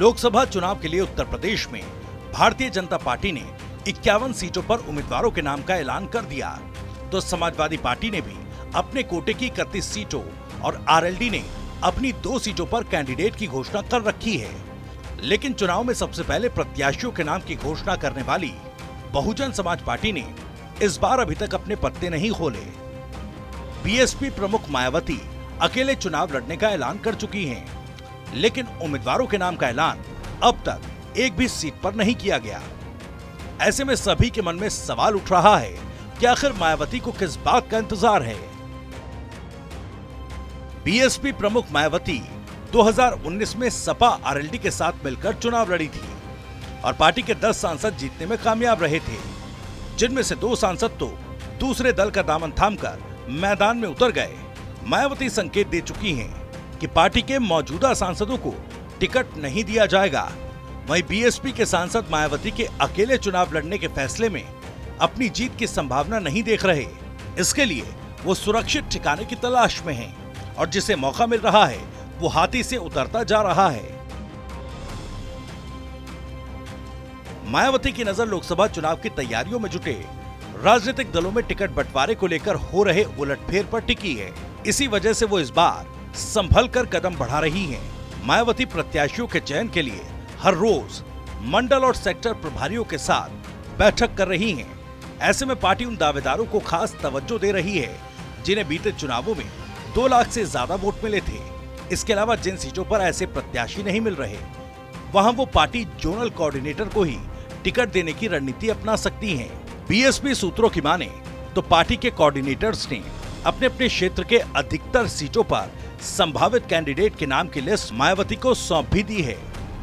लोकसभा चुनाव के लिए उत्तर प्रदेश में भारतीय जनता पार्टी ने 51 सीटों पर उम्मीदवारों के नाम का ऐलान कर दिया, तो समाजवादी पार्टी ने भी अपने कोटे की 31 सीटों और आरएलडी ने अपनी 2 सीटों पर कैंडिडेट की घोषणा कर रखी है। लेकिन चुनाव में सबसे पहले प्रत्याशियों के नाम की घोषणा करने वाली बहुजन समाज पार्टी ने इस बार अभी तक अपने पत्ते नहीं खोले। बीएसपी प्रमुख मायावती अकेले चुनाव लड़ने का ऐलान कर चुकी हैं, लेकिन उम्मीदवारों के नाम का ऐलान अब तक एक भी सीट पर नहीं किया गया। ऐसे में सभी के मन में सवाल उठ रहा है कि आखिर मायावती को किस बात का इंतजार है। बीएसपी प्रमुख मायावती 2019 में सपा आरएलडी के साथ मिलकर चुनाव लड़ी थी और पार्टी के 10 सांसद जीतने में कामयाब रहे थे, जिनमें से 2 सांसद तो दूसरे दल का दामन थामकर मैदान में उतर गए। मायावती संकेत दे चुकी हैं कि पार्टी के मौजूदा सांसदों को टिकट नहीं दिया जाएगा। वहीं बीएसपी के सांसद मायावती के अकेले चुनाव लड़ने के फैसले में अपनी जीत की संभावना नहीं देख रहे। इसके लिए वो सुरक्षित ठिकाने की तलाश में हैं और जिसे मौका मिल रहा है वो हाथी से उतरता जा रहा है। मायावती की नजर लोकसभा चुनाव की तैयारियों में जुटे राजनीतिक दलों में टिकट बंटवारे को लेकर हो रहे उलटफेर पर टिकी है। इसी वजह से वो इस बार संभल कर कदम बढ़ा रही हैं। मायावती प्रत्याशियों के चयन के लिए हर रोज मंडल और सेक्टर प्रभारियों के साथ बैठक कर रही हैं। ऐसे में पार्टी उन दावेदारों को खास तवज्जो दे रही है जिन्हें बीते चुनावों में 2 लाख से ज्यादा वोट मिले थे। इसके अलावा जिन सीटों पर ऐसे प्रत्याशी नहीं मिल रहे, वहां वो पार्टी जोनल कोऑर्डिनेटर को ही टिकट देने की रणनीति अपना सकती है। बीएसपी सूत्रों की माने तो पार्टी के कोऑर्डिनेटर्स ने अपने अपने क्षेत्र के अधिकतर सीटों पर संभावित कैंडिडेट के नाम की लिस्ट मायावती को सौंप भी दी है।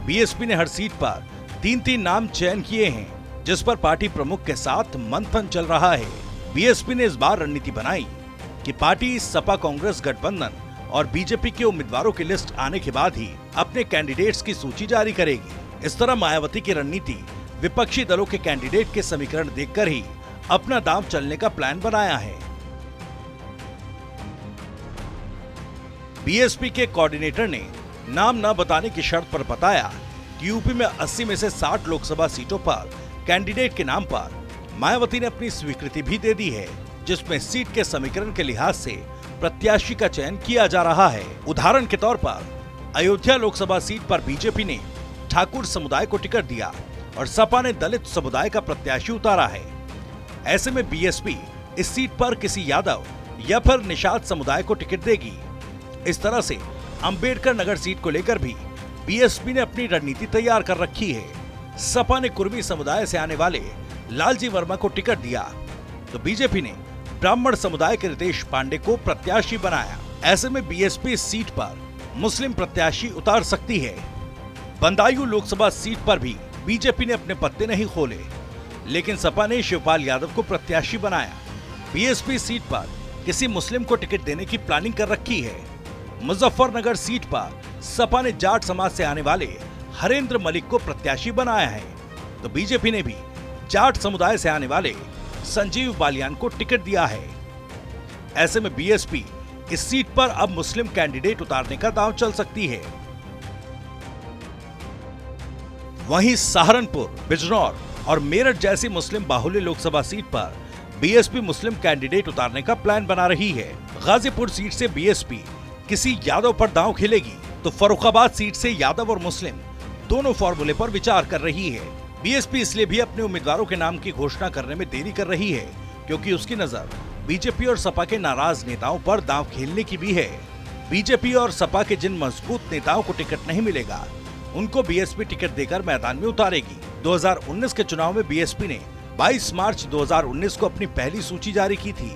बीएसपी ने हर सीट पर 3-3 नाम चयन किए हैं, जिस पर पार्टी प्रमुख के साथ मंथन चल रहा है। बीएसपी ने इस बार रणनीति बनाई कि पार्टी सपा कांग्रेस गठबंधन और बीजेपी के उम्मीदवारों की लिस्ट आने के बाद ही अपने कैंडिडेट्स की सूची जारी करेगी। इस तरह मायावती की रणनीति विपक्षी दलों के कैंडिडेट के समीकरण देखकर ही अपना दांव चलने का प्लान बनाया है। बीएसपी के कोऑर्डिनेटर ने नाम न बताने की शर्त पर बताया कि यूपी में 80 में से 60 लोकसभा सीटों पर कैंडिडेट के नाम पर मायावती ने अपनी स्वीकृति भी दे दी है, जिसमें सीट के समीकरण के लिहाज से प्रत्याशी का चयन किया जा रहा है। उदाहरण के तौर पर अयोध्या लोकसभा सीट पर बीजेपी ने ठाकुर समुदाय को टिकट दिया और सपा ने दलित समुदाय का प्रत्याशी उतारा है। ऐसे में बीएसपी इस सीट पर किसी यादव या फिर निषाद समुदाय को टिकट देगी। इस तरह से अंबेडकर नगर सीट को लेकर भी बीएसपी ने अपनी रणनीति तैयार कर रखी है। सपा ने कुर्मी समुदाय से आने वाले लालजी वर्मा को टिकट दिया, तो बीजेपी ने ब्राह्मण समुदाय के रितेश पांडे को प्रत्याशी बनाया। ऐसे में बीएसपी इस सीट पर मुस्लिम प्रत्याशी उतार सकती है। बदायूं लोकसभा सीट पर भी बीजेपी ने अपने पत्ते नहीं खोले, लेकिन सपा ने शिवपाल यादव को प्रत्याशी बनाया। बीएसपी सीट पर किसी मुस्लिम को टिकट देने की प्लानिंग कर रखी है। मुजफ्फरनगर सीट पर सपा ने जाट समाज से आने वाले हरेंद्र मलिक को प्रत्याशी बनाया है, तो बीजेपी ने भी जाट समुदाय से आने वाले संजीव बालियान को टिकट दिया है। ऐसे में बीएसपी इस सीट पर अब मुस्लिम कैंडिडेट उतारने का दांव चल सकती है। वहीं सहारनपुर, बिजनौर और मेरठ जैसी मुस्लिम बाहुल्य लोकसभा सीट पर बीएसपी मुस्लिम कैंडिडेट उतारने का प्लान बना रही है। गाजीपुर सीट से बीएसपी किसी यादव पर दांव खेलेगी, तो फर्रुखाबाद सीट से यादव और मुस्लिम दोनों फॉर्मूले पर विचार कर रही है। बीएसपी इसलिए भी अपने उम्मीदवारों के नाम की घोषणा करने में देरी कर रही है, क्योंकि उसकी नजर बीजेपी और सपा के नाराज नेताओं पर दांव खेलने की भी है। बीजेपी और सपा के जिन मजबूत नेताओं को टिकट नहीं मिलेगा, उनको बीएसपी टिकट देकर मैदान में उतारेगी। 2019 के चुनाव में बीएसपी ने 22 मार्च 2019 को अपनी पहली सूची जारी की थी,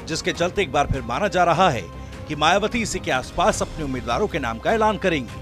जिसके चलते एक बार फिर माना जा रहा है कि मायावती इसी के आसपास अपने उम्मीदवारों के नाम का ऐलान करेंगी।